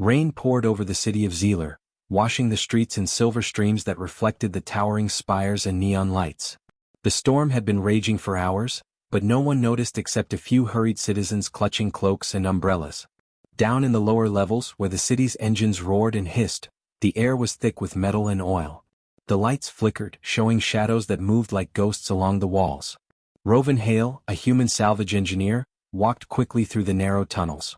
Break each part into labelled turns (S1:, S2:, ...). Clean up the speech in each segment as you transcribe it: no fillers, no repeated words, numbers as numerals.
S1: Rain poured over the city of Zealer, washing the streets in silver streams that reflected the towering spires and neon lights. The storm had been raging for hours, but no one noticed except a few hurried citizens clutching cloaks and umbrellas. Down in the lower levels, where the city's engines roared and hissed, the air was thick with metal and oil. The lights flickered, showing shadows that moved like ghosts along the walls. Rovan Hale, a human salvage engineer, walked quickly through the narrow tunnels.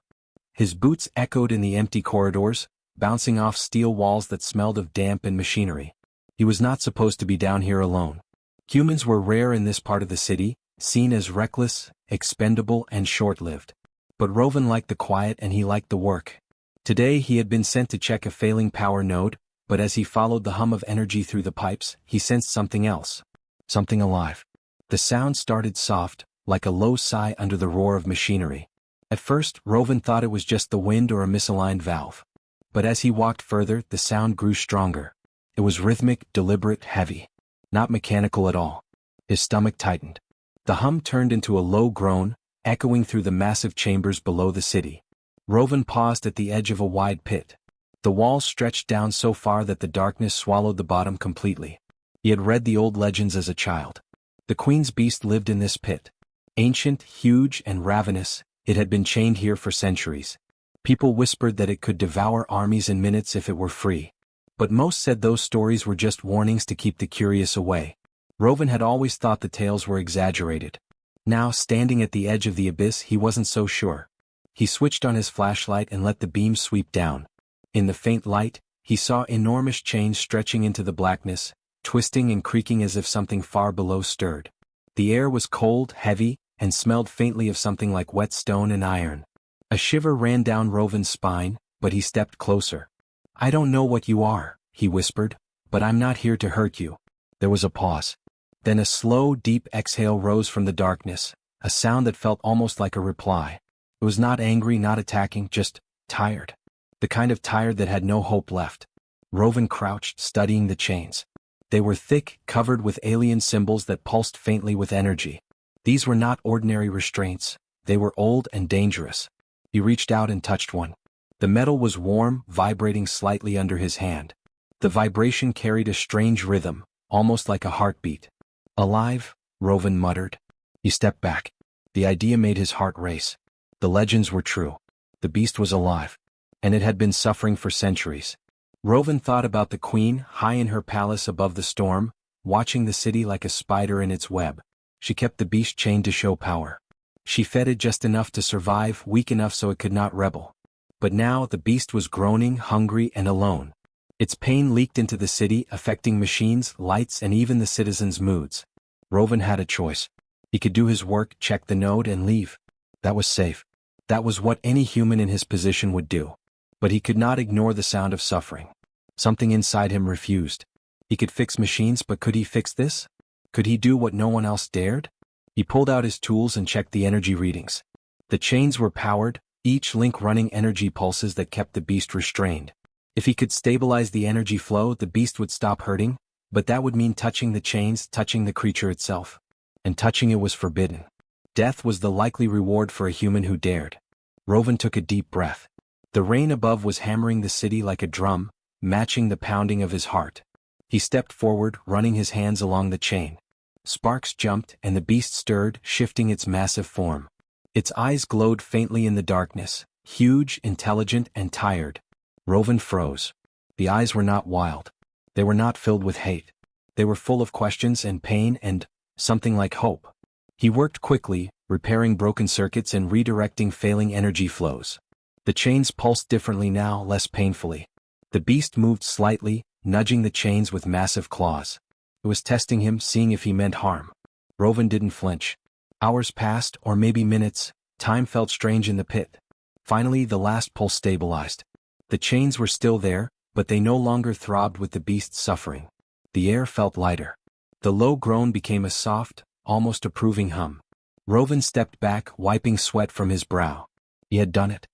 S1: His boots echoed in the empty corridors, bouncing off steel walls that smelled of damp and machinery. He was not supposed to be down here alone. Humans were rare in this part of the city, seen as reckless, expendable, and short-lived. But Rovan liked the quiet and he liked the work. Today he had been sent to check a failing power node, but as he followed the hum of energy through the pipes, he sensed something else. Something alive. The sound started soft, like a low sigh under the roar of machinery. At first, Rovan thought it was just the wind or a misaligned valve. But as he walked further, the sound grew stronger. It was rhythmic, deliberate, heavy. Not mechanical at all. His stomach tightened. The hum turned into a low groan, echoing through the massive chambers below the city. Rovan paused at the edge of a wide pit. The walls stretched down so far that the darkness swallowed the bottom completely. He had read the old legends as a child. The Queen's beast lived in this pit. Ancient, huge, and ravenous, it had been chained here for centuries. People whispered that it could devour armies in minutes if it were free. But most said those stories were just warnings to keep the curious away. Rovan had always thought the tales were exaggerated. Now, standing at the edge of the abyss, he wasn't so sure. He switched on his flashlight and let the beam sweep down. In the faint light, he saw enormous chains stretching into the blackness, twisting and creaking as if something far below stirred. The air was cold, heavy, and smelled faintly of something like wet stone and iron. A shiver ran down Rovan's spine, but he stepped closer. "I don't know what you are," he whispered, "but I'm not here to hurt you." There was a pause. Then a slow, deep exhale rose from the darkness, a sound that felt almost like a reply. It was not angry, not attacking, just tired. The kind of tired that had no hope left. Rovan crouched, studying the chains. They were thick, covered with alien symbols that pulsed faintly with energy. These were not ordinary restraints. They were old and dangerous. He reached out and touched one. The metal was warm, vibrating slightly under his hand. The vibration carried a strange rhythm, almost like a heartbeat. "Alive," Rovan muttered. He stepped back. The idea made his heart race. The legends were true. The beast was alive. And it had been suffering for centuries. Rovan thought about the queen, high in her palace above the storm, watching the city like a spider in its web. She kept the beast chained to show power. She fed it just enough to survive, weak enough so it could not rebel. But now the beast was groaning, hungry, and alone. Its pain leaked into the city, affecting machines, lights, and even the citizens' moods. Rovan had a choice. He could do his work, check the node, and leave. That was safe. That was what any human in his position would do. But he could not ignore the sound of suffering. Something inside him refused. He could fix machines, but could he fix this? Could he do what no one else dared? He pulled out his tools and checked the energy readings. The chains were powered, each link running energy pulses that kept the beast restrained. If he could stabilize the energy flow, the beast would stop hurting, but that would mean touching the chains, touching the creature itself. And touching it was forbidden. Death was the likely reward for a human who dared. Rovan took a deep breath. The rain above was hammering the city like a drum, matching the pounding of his heart. He stepped forward, running his hands along the chain. Sparks jumped, and the beast stirred, shifting its massive form. Its eyes glowed faintly in the darkness, huge, intelligent, and tired. Rovan froze. The eyes were not wild. They were not filled with hate. They were full of questions and pain and something like hope. He worked quickly, repairing broken circuits and redirecting failing energy flows. The chains pulsed differently now, less painfully. The beast moved slightly, nudging the chains with massive claws. It was testing him, seeing if he meant harm. Rovan didn't flinch. Hours passed, or maybe minutes. Time felt strange in the pit. Finally, the last pulse stabilized. The chains were still there, but they no longer throbbed with the beast's suffering. The air felt lighter. The low groan became a soft, almost approving hum. Rovan stepped back, wiping sweat from his brow. He had done it.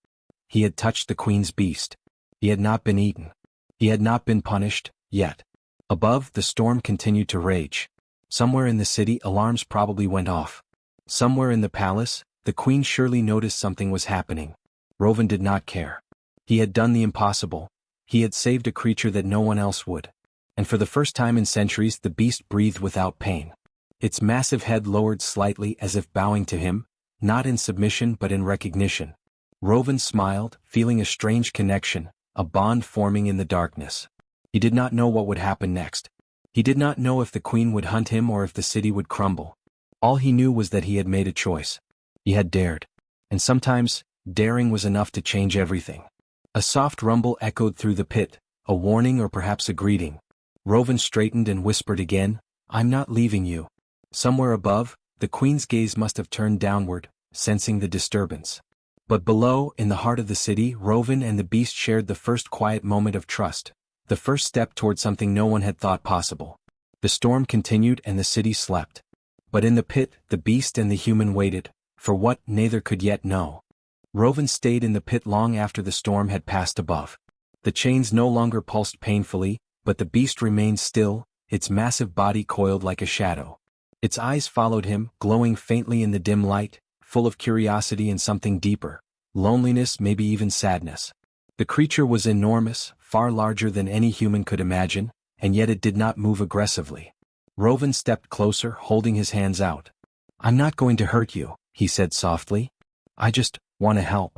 S1: He had touched the queen's beast. He had not been eaten. He had not been punished, yet. Above, the storm continued to rage. Somewhere in the city, alarms probably went off. Somewhere in the palace, the queen surely noticed something was happening. Rovan did not care. He had done the impossible. He had saved a creature that no one else would. And for the first time in centuries the beast breathed without pain. Its massive head lowered slightly as if bowing to him, not in submission but in recognition. Rovan smiled, feeling a strange connection, a bond forming in the darkness. He did not know what would happen next. He did not know if the queen would hunt him or if the city would crumble. All he knew was that he had made a choice. He had dared. And sometimes, daring was enough to change everything. A soft rumble echoed through the pit, a warning or perhaps a greeting. Rovan straightened and whispered again, "I'm not leaving you." Somewhere above, the queen's gaze must have turned downward, sensing the disturbance. But below, in the heart of the city, Rovan and the beast shared the first quiet moment of trust, the first step toward something no one had thought possible. The storm continued and the city slept. But in the pit, the beast and the human waited, for what neither could yet know. Rovan stayed in the pit long after the storm had passed above. The chains no longer pulsed painfully, but the beast remained still, its massive body coiled like a shadow. Its eyes followed him, glowing faintly in the dim light, full of curiosity and something deeper, loneliness, maybe even sadness. The creature was enormous, far larger than any human could imagine, and yet it did not move aggressively. Rovan stepped closer, holding his hands out. "I'm not going to hurt you," he said softly. "I just want to help."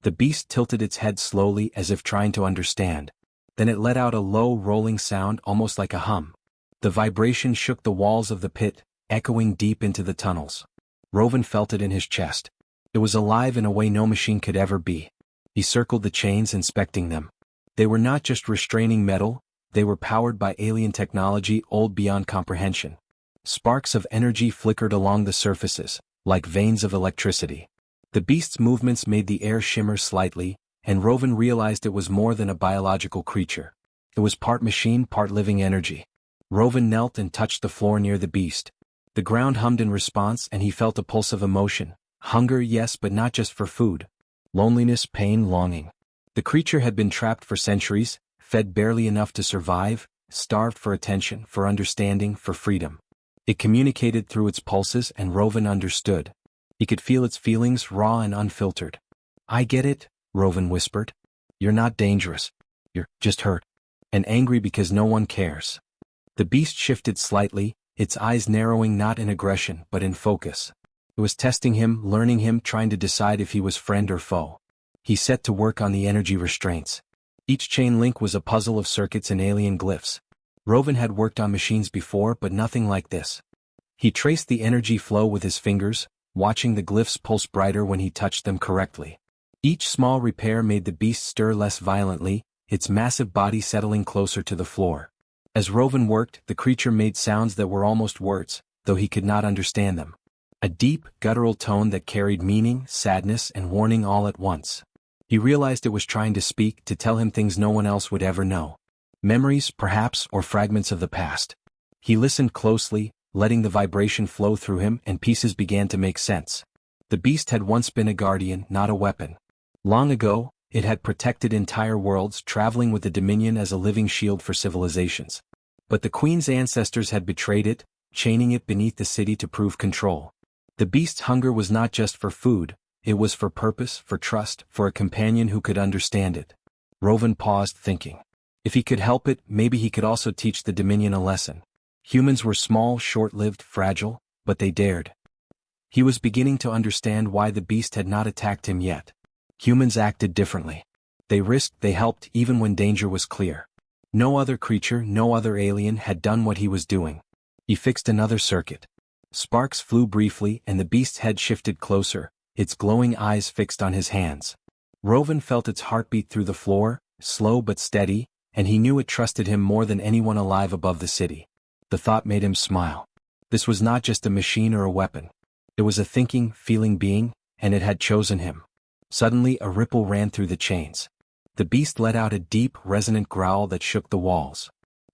S1: The beast tilted its head slowly as if trying to understand. Then it let out a low rolling sound almost like a hum. The vibration shook the walls of the pit, echoing deep into the tunnels. Rovan felt it in his chest. It was alive in a way no machine could ever be. He circled the chains, inspecting them. They were not just restraining metal, they were powered by alien technology old beyond comprehension. Sparks of energy flickered along the surfaces, like veins of electricity. The beast's movements made the air shimmer slightly, and Rovan realized it was more than a biological creature. It was part machine, part living energy. Rovan knelt and touched the floor near the beast. The ground hummed in response and he felt a pulse of emotion. Hunger, yes, but not just for food. Loneliness, pain, longing. The creature had been trapped for centuries, fed barely enough to survive, starved for attention, for understanding, for freedom. It communicated through its pulses and Rovan understood. He could feel its feelings, raw and unfiltered. "I get it," Rovan whispered. "You're not dangerous. You're just hurt. And angry because no one cares." The beast shifted slightly, its eyes narrowing not in aggression but in focus. It was testing him, learning him, trying to decide if he was friend or foe. He set to work on the energy restraints. Each chain link was a puzzle of circuits and alien glyphs. Rovan had worked on machines before, but nothing like this. He traced the energy flow with his fingers, watching the glyphs pulse brighter when he touched them correctly. Each small repair made the beast stir less violently, its massive body settling closer to the floor. As Rovan worked, the creature made sounds that were almost words, though he could not understand them. A deep, guttural tone that carried meaning, sadness, and warning all at once. He realized it was trying to speak, to tell him things no one else would ever know. Memories, perhaps, or fragments of the past. He listened closely, letting the vibration flow through him, and pieces began to make sense. The beast had once been a guardian, not a weapon. Long ago, it had protected entire worlds, traveling with the Dominion as a living shield for civilizations. But the Queen's ancestors had betrayed it, chaining it beneath the city to prove control. The beast's hunger was not just for food, it was for purpose, for trust, for a companion who could understand it. Rovan paused, thinking. If he could help it, maybe he could also teach the Dominion a lesson. Humans were small, short-lived, fragile, but they dared. He was beginning to understand why the beast had not attacked him yet. Humans acted differently. They risked, they helped, even when danger was clear. No other creature, no other alien had done what he was doing. He fixed another circuit. Sparks flew briefly and the beast's head shifted closer, its glowing eyes fixed on his hands. Rovan felt its heartbeat through the floor, slow but steady, and he knew it trusted him more than anyone alive above the city. The thought made him smile. This was not just a machine or a weapon. It was a thinking, feeling being, and it had chosen him. Suddenly a ripple ran through the chains. The beast let out a deep, resonant growl that shook the walls.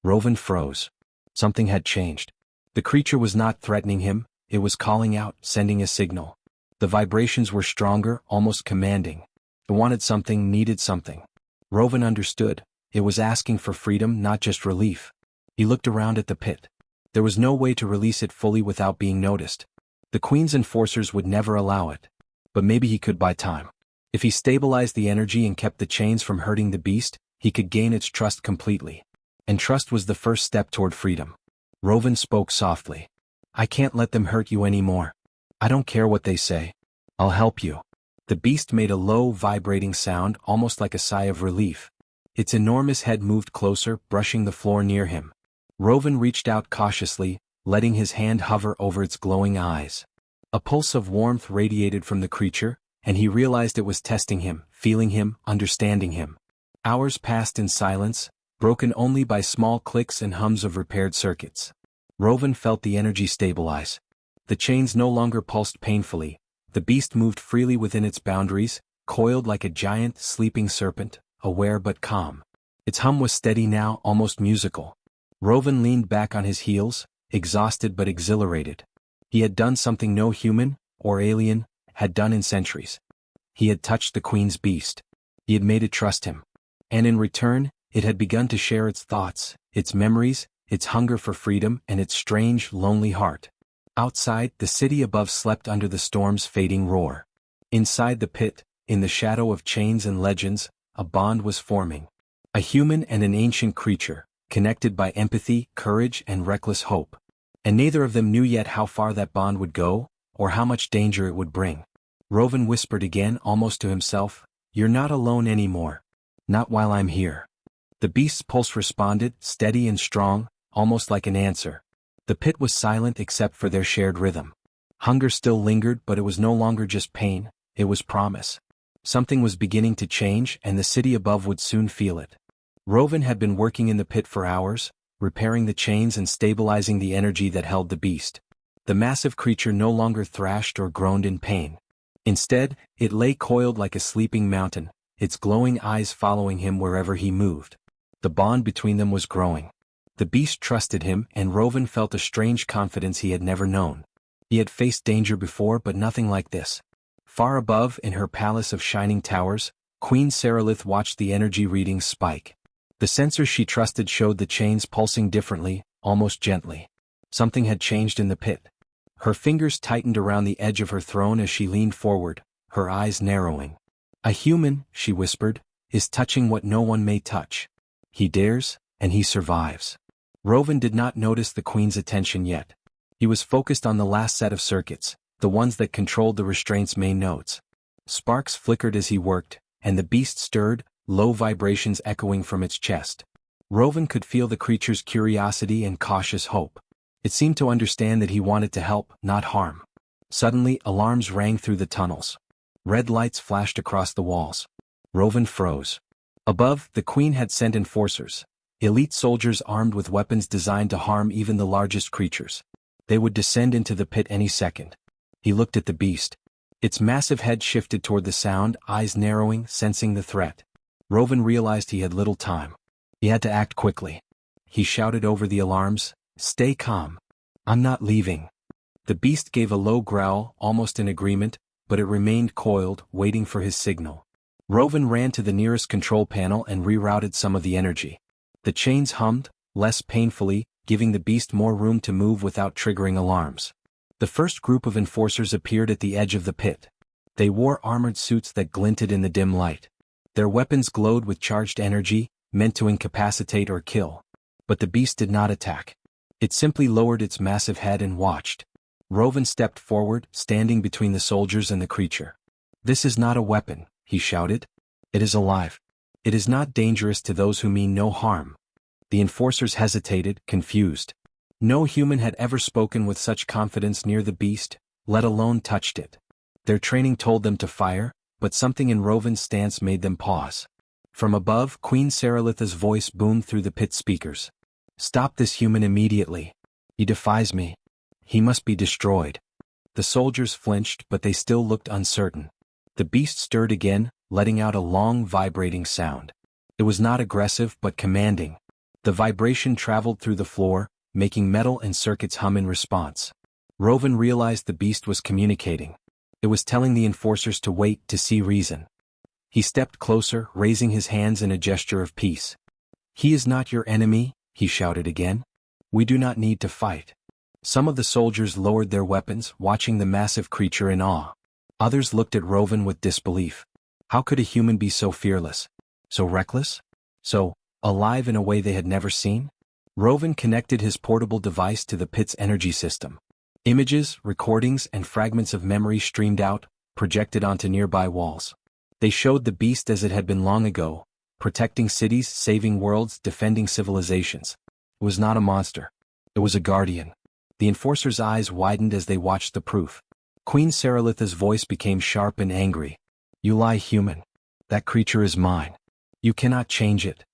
S1: Rovan froze. Something had changed. The creature was not threatening him, it was calling out, sending a signal. The vibrations were stronger, almost commanding. It wanted something, needed something. Rovan understood. It was asking for freedom, not just relief. He looked around at the pit. There was no way to release it fully without being noticed. The Queen's enforcers would never allow it. But maybe he could buy time. If he stabilized the energy and kept the chains from hurting the beast, he could gain its trust completely. And trust was the first step toward freedom. Rovan spoke softly. I can't let them hurt you anymore. I don't care what they say. I'll help you. The beast made a low, vibrating sound, almost like a sigh of relief. Its enormous head moved closer, brushing the floor near him. Rovan reached out cautiously, letting his hand hover over its glowing eyes. A pulse of warmth radiated from the creature, and he realized it was testing him, feeling him, understanding him. Hours passed in silence, broken only by small clicks and hums of repaired circuits. Rovan felt the energy stabilize. The chains no longer pulsed painfully. The beast moved freely within its boundaries, coiled like a giant, sleeping serpent, aware but calm. Its hum was steady now, almost musical. Rovan leaned back on his heels, exhausted but exhilarated. He had done something no human, or alien, had done in centuries. He had touched the Queen's beast. He had made it trust him. And in return, it had begun to share its thoughts, its memories, its hunger for freedom, and its strange, lonely heart. Outside, the city above slept under the storm's fading roar. Inside the pit, in the shadow of chains and legends, a bond was forming. A human and an ancient creature, connected by empathy, courage, and reckless hope. And neither of them knew yet how far that bond would go, or how much danger it would bring. Rovan whispered again, almost to himself, You're not alone anymore. Not while I'm here. The beast's pulse responded, steady and strong, almost like an answer. The pit was silent except for their shared rhythm. Hunger still lingered, but it was no longer just pain, it was promise. Something was beginning to change, and the city above would soon feel it. Rovan had been working in the pit for hours, repairing the chains and stabilizing the energy that held the beast. The massive creature no longer thrashed or groaned in pain. Instead, it lay coiled like a sleeping mountain, its glowing eyes following him wherever he moved. The bond between them was growing. The beast trusted him, and Rovan felt a strange confidence he had never known. He had faced danger before, but nothing like this. Far above, in her palace of shining towers, Queen Seralith watched the energy readings spike. The sensors she trusted showed the chains pulsing differently, almost gently. Something had changed in the pit. Her fingers tightened around the edge of her throne as she leaned forward, her eyes narrowing. A human, she whispered, is touching what no one may touch. He dares, and he survives. Rovan did not notice the Queen's attention yet. He was focused on the last set of circuits, the ones that controlled the restraint's main nodes. Sparks flickered as he worked, and the beast stirred, low vibrations echoing from its chest. Rovan could feel the creature's curiosity and cautious hope. It seemed to understand that he wanted to help, not harm. Suddenly, alarms rang through the tunnels. Red lights flashed across the walls. Rovan froze. Above, the Queen had sent enforcers, elite soldiers armed with weapons designed to harm even the largest creatures. They would descend into the pit any second. He looked at the beast. Its massive head shifted toward the sound, eyes narrowing, sensing the threat. Rovan realized he had little time. He had to act quickly. He shouted over the alarms, Stay calm. I'm not leaving. The beast gave a low growl, almost in agreement, but it remained coiled, waiting for his signal. Rovan ran to the nearest control panel and rerouted some of the energy. The chains hummed, less painfully, giving the beast more room to move without triggering alarms. The first group of enforcers appeared at the edge of the pit. They wore armored suits that glinted in the dim light. Their weapons glowed with charged energy, meant to incapacitate or kill. But the beast did not attack. It simply lowered its massive head and watched. Rovan stepped forward, standing between the soldiers and the creature. This is not a weapon, he shouted. It is alive. It is not dangerous to those who mean no harm. The enforcers hesitated, confused. No human had ever spoken with such confidence near the beast, let alone touched it. Their training told them to fire, but something in Rovan's stance made them pause. From above, Queen Seralitha's voice boomed through the pit speakers. Stop this human immediately. He defies me. He must be destroyed. The soldiers flinched, but they still looked uncertain. The beast stirred again, letting out a long, vibrating sound. It was not aggressive but commanding. The vibration traveled through the floor, making metal and circuits hum in response. Rovan realized the beast was communicating. It was telling the enforcers to wait to see reason. He stepped closer, raising his hands in a gesture of peace. He is not your enemy, he shouted again. We do not need to fight. Some of the soldiers lowered their weapons, watching the massive creature in awe. Others looked at Rovan with disbelief. How could a human be so fearless? So reckless? So alive in a way they had never seen? Rovan connected his portable device to the pit's energy system. Images, recordings, and fragments of memory streamed out, projected onto nearby walls. They showed the beast as it had been long ago, protecting cities, saving worlds, defending civilizations. It was not a monster. It was a guardian. The enforcer's eyes widened as they watched the proof. Queen Saralitha's voice became sharp and angry. You lie, human. That creature is mine. You cannot change it.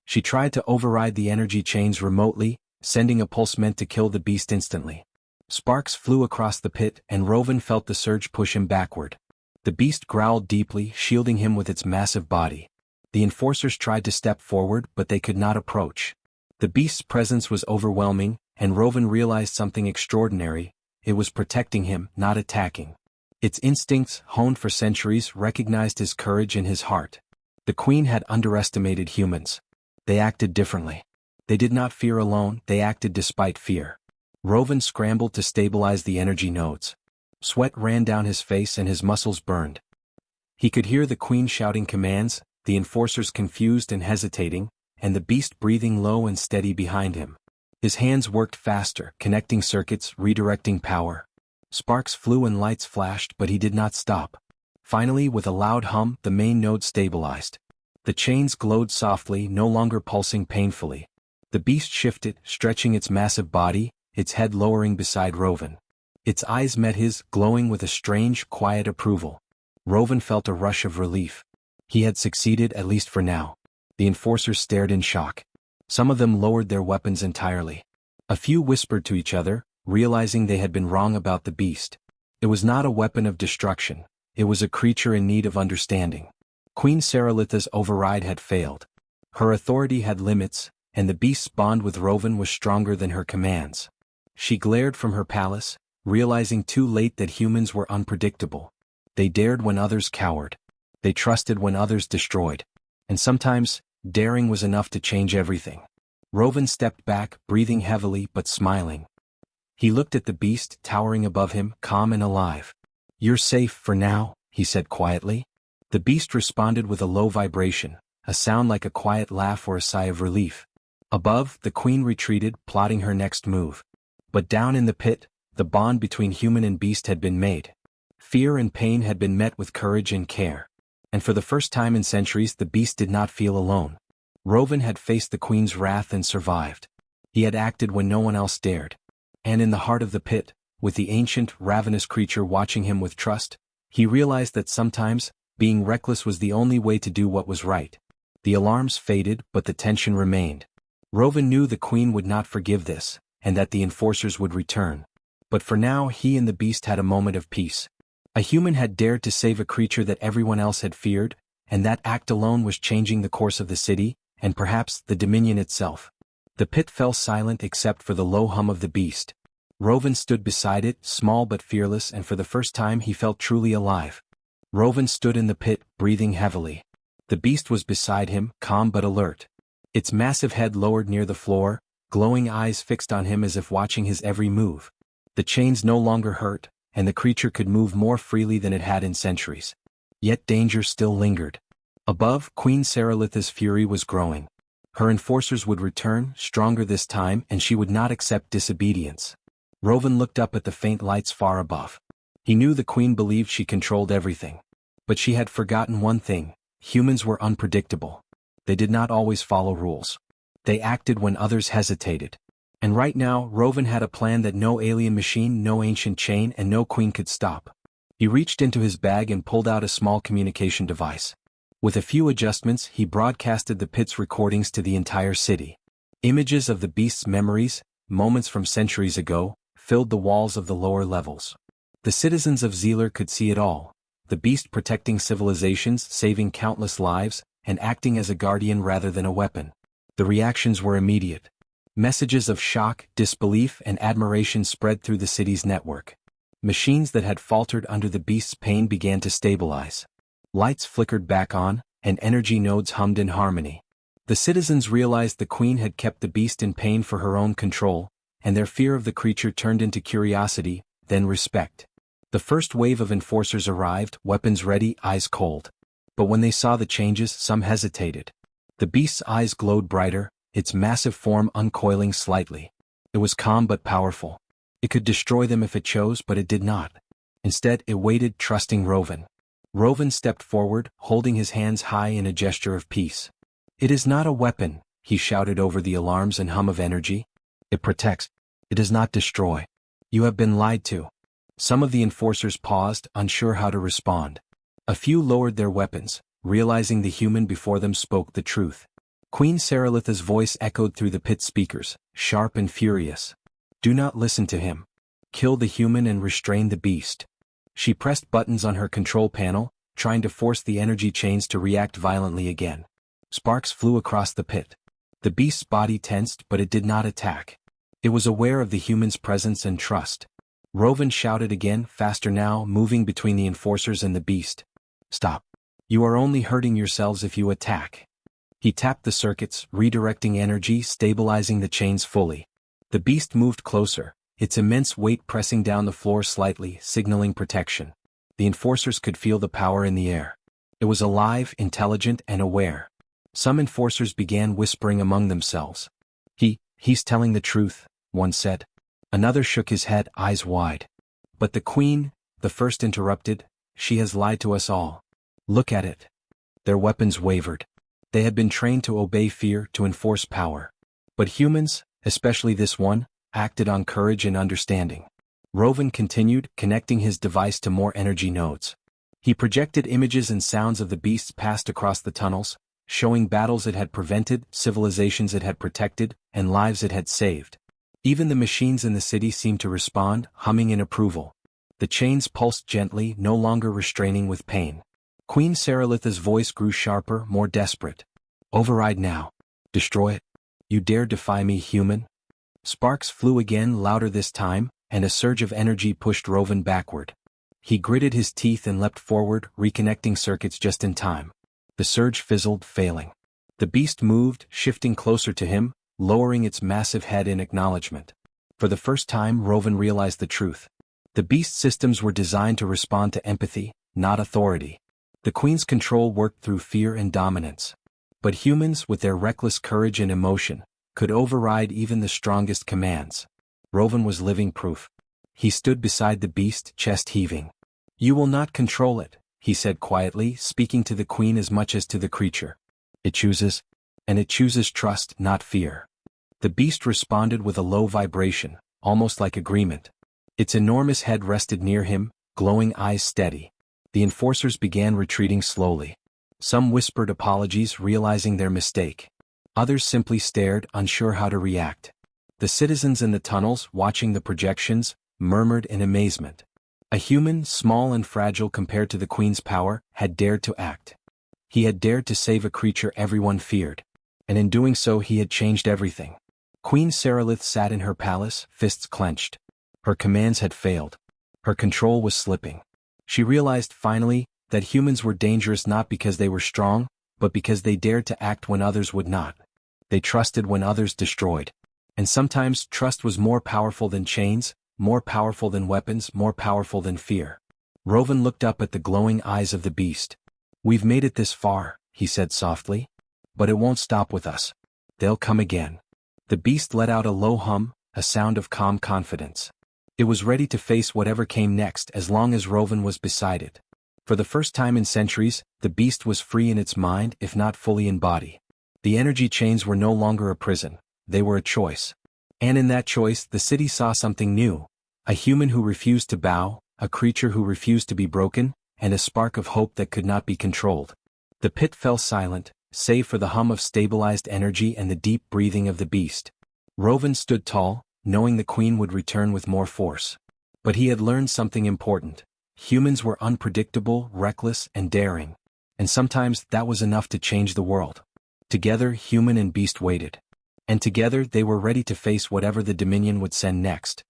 S1: She tried to override the energy chains remotely, sending a pulse meant to kill the beast instantly. Sparks flew across the pit, and Rovan felt the surge push him backward. The beast growled deeply, shielding him with its massive body. The enforcers tried to step forward, but they could not approach. The beast's presence was overwhelming, and Rovan realized something extraordinary. It was protecting him, not attacking. Its instincts, honed for centuries, recognized his courage and his heart. The queen had underestimated humans. They acted differently. They did not fear alone, they acted despite fear. Rovan scrambled to stabilize the energy nodes. Sweat ran down his face and his muscles burned. He could hear the queen shouting commands, the enforcers confused and hesitating, and the beast breathing low and steady behind him. His hands worked faster, connecting circuits, redirecting power. Sparks flew and lights flashed, but he did not stop. Finally, with a loud hum, the main node stabilized. The chains glowed softly, no longer pulsing painfully. The beast shifted, stretching its massive body, its head lowering beside Rovan. Its eyes met his, glowing with a strange, quiet approval. Rovan felt a rush of relief. He had succeeded, at least for now. The enforcers stared in shock. Some of them lowered their weapons entirely. A few whispered to each other, realizing they had been wrong about the beast. It was not a weapon of destruction. It was a creature in need of understanding. Queen Saralitha's override had failed. Her authority had limits, and the beast's bond with Rovan was stronger than her commands. She glared from her palace, realizing too late that humans were unpredictable. They dared when others cowered. They trusted when others destroyed. And sometimes, daring was enough to change everything. Rovan stepped back, breathing heavily but smiling. He looked at the beast, towering above him, calm and alive. You're safe for now, he said quietly. The beast responded with a low vibration, a sound like a quiet laugh or a sigh of relief. Above, the queen retreated, plotting her next move. But down in the pit, the bond between human and beast had been made. Fear and pain had been met with courage and care. And for the first time in centuries, the beast did not feel alone. Rovan had faced the queen's wrath and survived. He had acted when no one else dared. And in the heart of the pit, with the ancient, ravenous creature watching him with trust, he realized that sometimes, being reckless was the only way to do what was right. The alarms faded, but the tension remained. Rovan knew the queen would not forgive this, and that the enforcers would return. But for now, he and the beast had a moment of peace. A human had dared to save a creature that everyone else had feared, and that act alone was changing the course of the city, and perhaps the Dominion itself. The pit fell silent except for the low hum of the beast. Rovan stood beside it, small but fearless, and for the first time he felt truly alive. Rovan stood in the pit, breathing heavily. The beast was beside him, calm but alert. Its massive head lowered near the floor, glowing eyes fixed on him as if watching his every move. The chains no longer hurt, and the creature could move more freely than it had in centuries. Yet danger still lingered. Above, Queen Saralitha's fury was growing. Her enforcers would return, stronger this time, and she would not accept disobedience. Rovan looked up at the faint lights far above. He knew the queen believed she controlled everything. But she had forgotten one thing: humans were unpredictable. They did not always follow rules. They acted when others hesitated. And right now, Rovan had a plan that no alien machine, no ancient chain, and no queen could stop. He reached into his bag and pulled out a small communication device. With a few adjustments, he broadcasted the pit's recordings to the entire city. Images of the beast's memories, moments from centuries ago, filled the walls of the lower levels. The citizens of Zealer could see it all: the beast protecting civilizations, saving countless lives, and acting as a guardian rather than a weapon. The reactions were immediate. Messages of shock, disbelief, and admiration spread through the city's network. Machines that had faltered under the beast's pain began to stabilize. Lights flickered back on, and energy nodes hummed in harmony. The citizens realized the queen had kept the beast in pain for her own control, and their fear of the creature turned into curiosity, then respect. The first wave of enforcers arrived, weapons ready, eyes cold. But when they saw the changes, some hesitated. The beast's eyes glowed brighter, its massive form uncoiling slightly. It was calm but powerful. It could destroy them if it chose, but it did not. Instead, it waited, trusting Rovan. Rovan stepped forward, holding his hands high in a gesture of peace. "It is not a weapon," he shouted over the alarms and hum of energy. "It protects. It does not destroy. You have been lied to." Some of the enforcers paused, unsure how to respond. A few lowered their weapons, realizing the human before them spoke the truth. Queen Saralitha's voice echoed through the pit speakers, sharp and furious. "Do not listen to him. Kill the human and restrain the beast." She pressed buttons on her control panel, trying to force the energy chains to react violently again. Sparks flew across the pit. The beast's body tensed, but it did not attack. It was aware of the human's presence and trust. Rovan shouted again, faster now, moving between the enforcers and the beast. "Stop. You are only hurting yourselves if you attack." He tapped the circuits, redirecting energy, stabilizing the chains fully. The beast moved closer, its immense weight pressing down the floor slightly, signaling protection. The enforcers could feel the power in the air. It was alive, intelligent, and aware. Some enforcers began whispering among themselves. He's telling the truth," one said. Another shook his head, eyes wide. "But the queen," the first interrupted, "she has lied to us all. Look at it." Their weapons wavered. They had been trained to obey fear, to enforce power. But humans, especially this one, acted on courage and understanding. Rovan continued, connecting his device to more energy nodes. He projected images and sounds of the beasts passed across the tunnels, showing battles it had prevented, civilizations it had protected, and lives it had saved. Even the machines in the city seemed to respond, humming in approval. The chains pulsed gently, no longer restraining with pain. Queen Saralitha's voice grew sharper, more desperate. "Override now. Destroy it. You dare defy me, human?" Sparks flew again, louder this time, and a surge of energy pushed Rovan backward. He gritted his teeth and leapt forward, reconnecting circuits just in time. The surge fizzled, failing. The beast moved, shifting closer to him, lowering its massive head in acknowledgement. For the first time, Rovan realized the truth. The beast's systems were designed to respond to empathy, not authority. The queen's control worked through fear and dominance. But humans, with their reckless courage and emotion, could override even the strongest commands. Rovan was living proof. He stood beside the beast, chest heaving. "You will not control it," he said quietly, speaking to the queen as much as to the creature. "It chooses, and it chooses trust, not fear." The beast responded with a low vibration, almost like agreement. Its enormous head rested near him, glowing eyes steady. The enforcers began retreating slowly. Some whispered apologies, realizing their mistake. Others simply stared, unsure how to react. The citizens in the tunnels, watching the projections, murmured in amazement. A human, small and fragile compared to the queen's power, had dared to act. He had dared to save a creature everyone feared. And in doing so he had changed everything. Queen Saralith sat in her palace, fists clenched. Her commands had failed. Her control was slipping. She realized finally that humans were dangerous not because they were strong, but because they dared to act when others would not. They trusted when others destroyed. And sometimes trust was more powerful than chains, more powerful than weapons, more powerful than fear. Rovan looked up at the glowing eyes of the beast. "We've made it this far," he said softly. "But it won't stop with us. They'll come again." The beast let out a low hum, a sound of calm confidence. It was ready to face whatever came next as long as Rovan was beside it. For the first time in centuries, the beast was free in its mind, if not fully in body. The energy chains were no longer a prison, they were a choice. And in that choice, the city saw something new. A human who refused to bow, a creature who refused to be broken, and a spark of hope that could not be controlled. The pit fell silent, save for the hum of stabilized energy and the deep breathing of the beast. Rovan stood tall, knowing the queen would return with more force. But he had learned something important. Humans were unpredictable, reckless, and daring. And sometimes that was enough to change the world. Together, human and beast waited. And together they were ready to face whatever the Dominion would send next.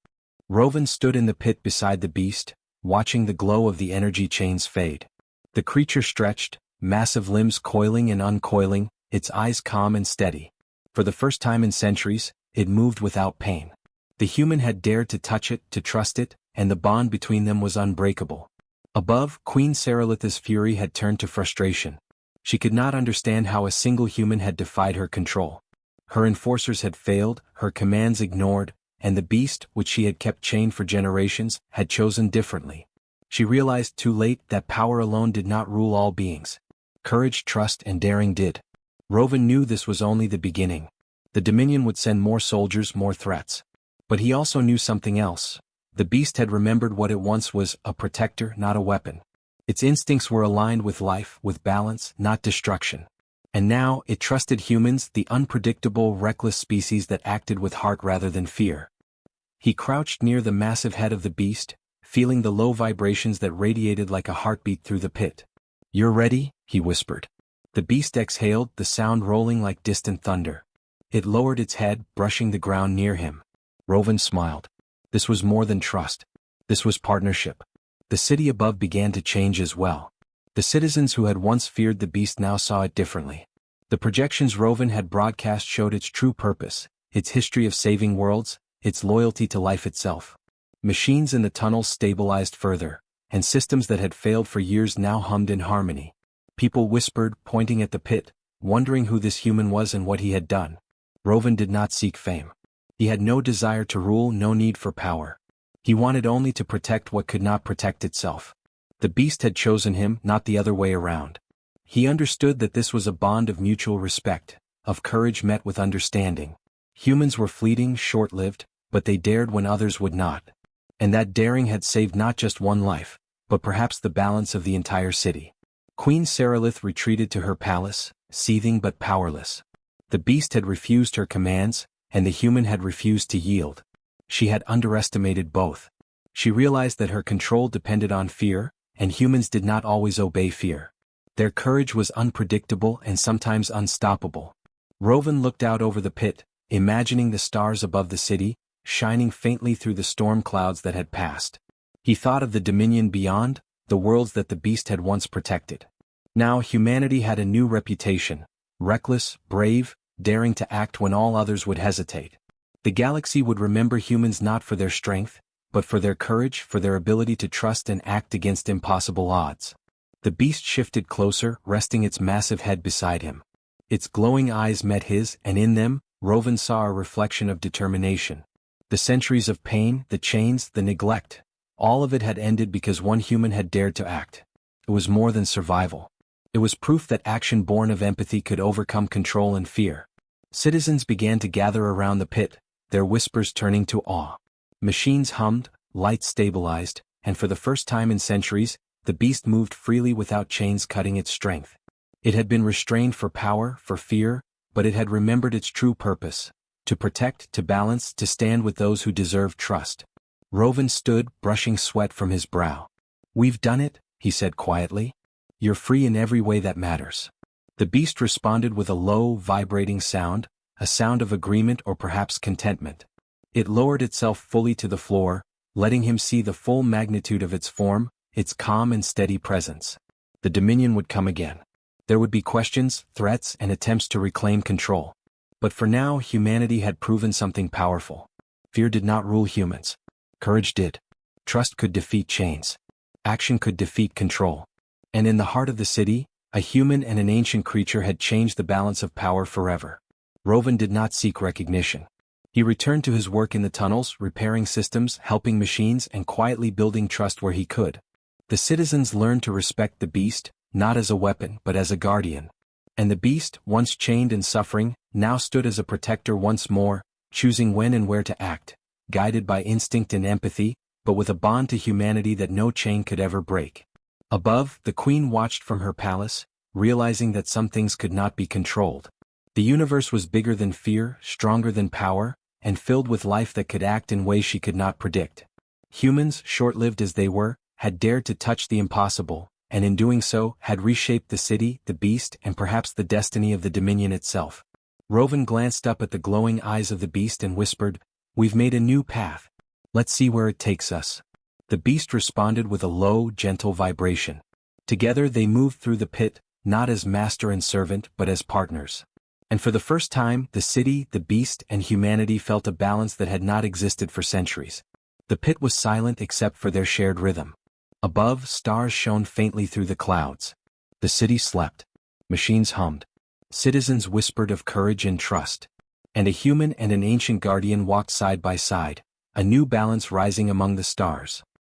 S1: Rovan stood in the pit beside the beast, watching the glow of the energy chains fade. The creature stretched, massive limbs coiling and uncoiling, its eyes calm and steady. For the first time in centuries, it moved without pain. The human had dared to touch it, to trust it, and the bond between them was unbreakable. Above, Queen Saralitha's fury had turned to frustration. She could not understand how a single human had defied her control. Her enforcers had failed, her commands ignored, and the beast, which she had kept chained for generations, had chosen differently. She realized too late that power alone did not rule all beings. Courage, trust, and daring did. Rovan knew this was only the beginning. The Dominion would send more soldiers, more threats. But he also knew something else. The beast had remembered what it once was, a protector, not a weapon. Its instincts were aligned with life, with balance, not destruction. And now, it trusted humans, the unpredictable, reckless species that acted with heart rather than fear. He crouched near the massive head of the beast, feeling the low vibrations that radiated like a heartbeat through the pit. "You're ready?" he whispered. The beast exhaled, the sound rolling like distant thunder. It lowered its head, brushing the ground near him. Rovan smiled. This was more than trust. This was partnership. The city above began to change as well. The citizens who had once feared the beast now saw it differently. The projections Rovan had broadcast showed its true purpose, its history of saving worlds, its loyalty to life itself. Machines in the tunnels stabilized further, and systems that had failed for years now hummed in harmony. People whispered, pointing at the pit, wondering who this human was and what he had done. Rovan did not seek fame. He had no desire to rule, no need for power. He wanted only to protect what could not protect itself. The beast had chosen him, not the other way around. He understood that this was a bond of mutual respect, of courage met with understanding. Humans were fleeting, short-lived, but they dared when others would not. And that daring had saved not just one life, but perhaps the balance of the entire city. Queen Saralith retreated to her palace, seething but powerless. The beast had refused her commands, and the human had refused to yield. She had underestimated both. She realized that her control depended on fear, and humans did not always obey fear. Their courage was unpredictable and sometimes unstoppable. Rovan looked out over the pit, imagining the stars above the city, shining faintly through the storm clouds that had passed. He thought of the dominion beyond, the worlds that the beast had once protected. Now humanity had a new reputation, reckless, brave, daring to act when all others would hesitate. The galaxy would remember humans not for their strength, but for their courage, for their ability to trust and act against impossible odds. The beast shifted closer, resting its massive head beside him. Its glowing eyes met his, and in them, Rovan saw a reflection of determination. The centuries of pain, the chains, the neglect, all of it had ended because one human had dared to act. It was more than survival. It was proof that action born of empathy could overcome control and fear. Citizens began to gather around the pit, their whispers turning to awe. Machines hummed, lights stabilized, and for the first time in centuries, the beast moved freely without chains cutting its strength. It had been restrained for power, for fear, but it had remembered its true purpose: to protect, to balance, to stand with those who deserved trust. Rovan stood, brushing sweat from his brow. "We've done it," he said quietly. "You're free in every way that matters." The beast responded with a low, vibrating sound, a sound of agreement or perhaps contentment. It lowered itself fully to the floor, letting him see the full magnitude of its form, its calm and steady presence. The Dominion would come again. There would be questions, threats, and attempts to reclaim control. But for now, humanity had proven something powerful. Fear did not rule humans. Courage did. Trust could defeat chains. Action could defeat control. And in the heart of the city, a human and an ancient creature had changed the balance of power forever. Rovan did not seek recognition. He returned to his work in the tunnels, repairing systems, helping machines, and quietly building trust where he could. The citizens learned to respect the beast, not as a weapon but as a guardian. And the beast, once chained and suffering, now stood as a protector once more, choosing when and where to act, guided by instinct and empathy, but with a bond to humanity that no chain could ever break. Above, the queen watched from her palace, realizing that some things could not be controlled. The universe was bigger than fear, stronger than power, and filled with life that could act in ways she could not predict. Humans, short-lived as they were, had dared to touch the impossible, and in doing so, had reshaped the city, the beast, and perhaps the destiny of the Dominion itself. Rovan glanced up at the glowing eyes of the beast and whispered, "We've made a new path. Let's see where it takes us." The beast responded with a low, gentle vibration. Together they moved through the pit, not as master and servant but as partners. And for the first time, the city, the beast, and humanity felt a balance that had not existed for centuries. The pit was silent except for their shared rhythm. Above, stars shone faintly through the clouds. The city slept. Machines hummed. Citizens whispered of courage and trust. And a human and an ancient guardian walked side by side, a new balance rising among the stars.